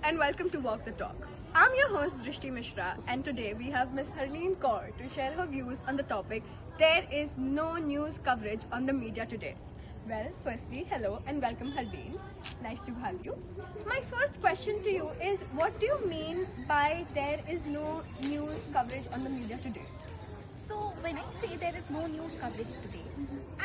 and welcome to Walk the Talk. I'm your host Drishti Mishra, and today we have Miss Harleen Kaur to share her views on the topic "There is no news coverage on the media today." Well, firstly, hello and welcome Harleen. Nice to have you. My first question to you is, what do you mean by there is no news coverage on the media today? So when I say there is no news coverage today,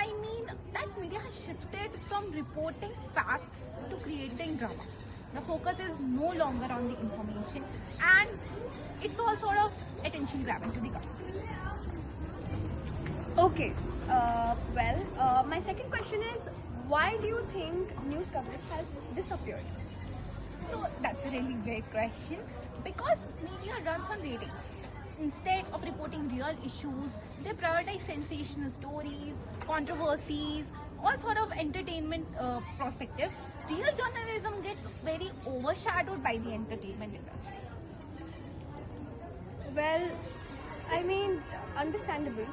I mean that media has shifted from reporting facts to creating drama. The focus is no longer on the information and it's all sort of attention grabbing to the customers. Okay, my second question is, why do you think news coverage has disappeared? So that's a really great question because media runs on ratings. Instead of reporting real issues, they prioritize sensational stories, controversies, all sort of entertainment perspective. Real journalism gets very overshadowed by the entertainment industry. Well, I mean, understandable,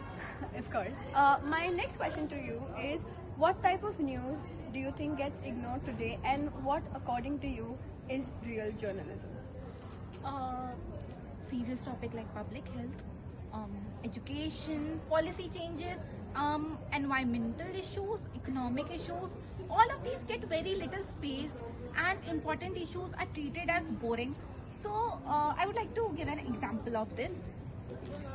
of course. My next question to you is, what type of news do you think gets ignored today, and what, according to you, is real journalism? Serious topic like public health, education, policy changes, environmental issues, economic issues, all of these get very little space and important issues are treated as boring. So I would like to give an example of this.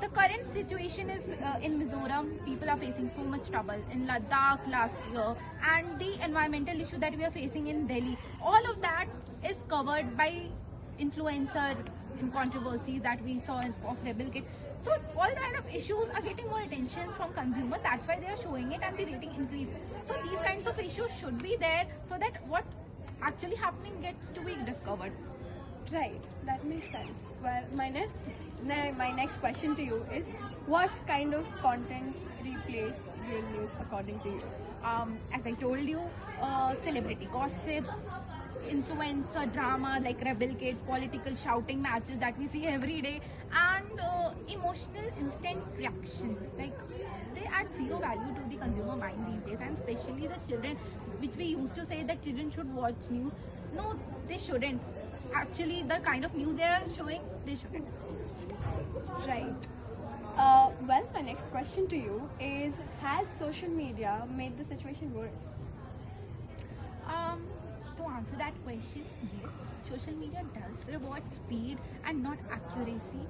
The current situation is in Mizoram, people are facing so much trouble. In Ladakh last year, and the environmental issue that we are facing in Delhi, all of that is covered by influencer in controversies that we saw of Rebel Kit. So all kind of issues are getting more attention from consumer. That's why they are showing it and the rating increases. So these kinds of issues should be there so that what actually happening gets to be discovered. Right, that makes sense. Well, my next question to you is, what kind of content replaced real news according to you? As I told you, celebrity gossip, influencer drama like Rebel Kid, political shouting matches that we see every day, and emotional instant reaction. Like they add zero value to the consumer mind these days, and especially the children, which we used to say that children should watch news. No, they shouldn't. Actually, the kind of news they are showing, they shouldn't. Right. Well, my next question to you is, has social media made the situation worse? To answer that question, yes, social media does reward speed and not accuracy.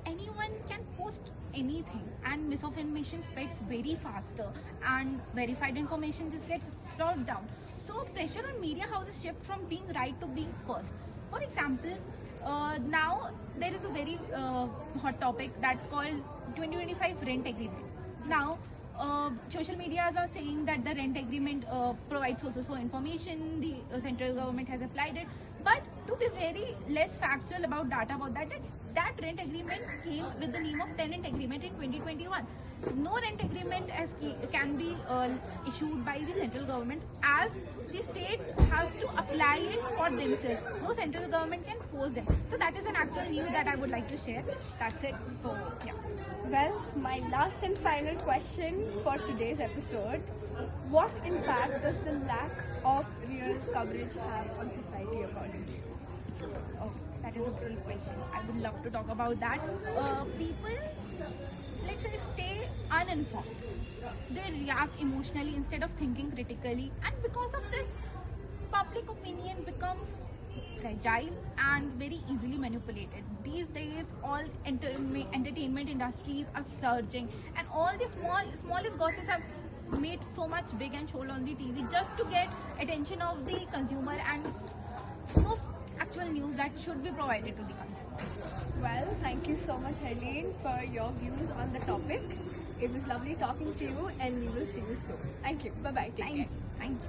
Anyone can post anything and misinformation spreads very faster and verified information just gets brought down. So pressure on media houses shift from being right to being first. For example, now there is a very hot topic that called 2025 rent agreement. Now social medias are saying that the rent agreement provides so information, the central government has applied it, but to be very less factual about data about that rent agreement came with the name of tenant agreement in 2021. No rent agreement can be issued by the central government, as the state has to apply it for themselves. No central government can force them. So that is an actual news that I would like to share. That's it. So yeah. Well, my last and final question for today's episode: what impact does the lack of real coverage have on society according to you? Oh, that is a great question. I would love to talk about that. People, let's say, stay uninformed. They react emotionally instead of thinking critically, and because of this, public opinion becomes fragile and very easily manipulated. These days, all entertainment industries are surging, and all the smallest gossips have made so much big and shown on the TV just to get attention of the consumer and no actual news that should be provided to the consumer. Well, thank you so much, Harleen, for your views on the topic. It was lovely talking to you, and we will see you soon. Thank you. Bye-bye. Take care. Thank you.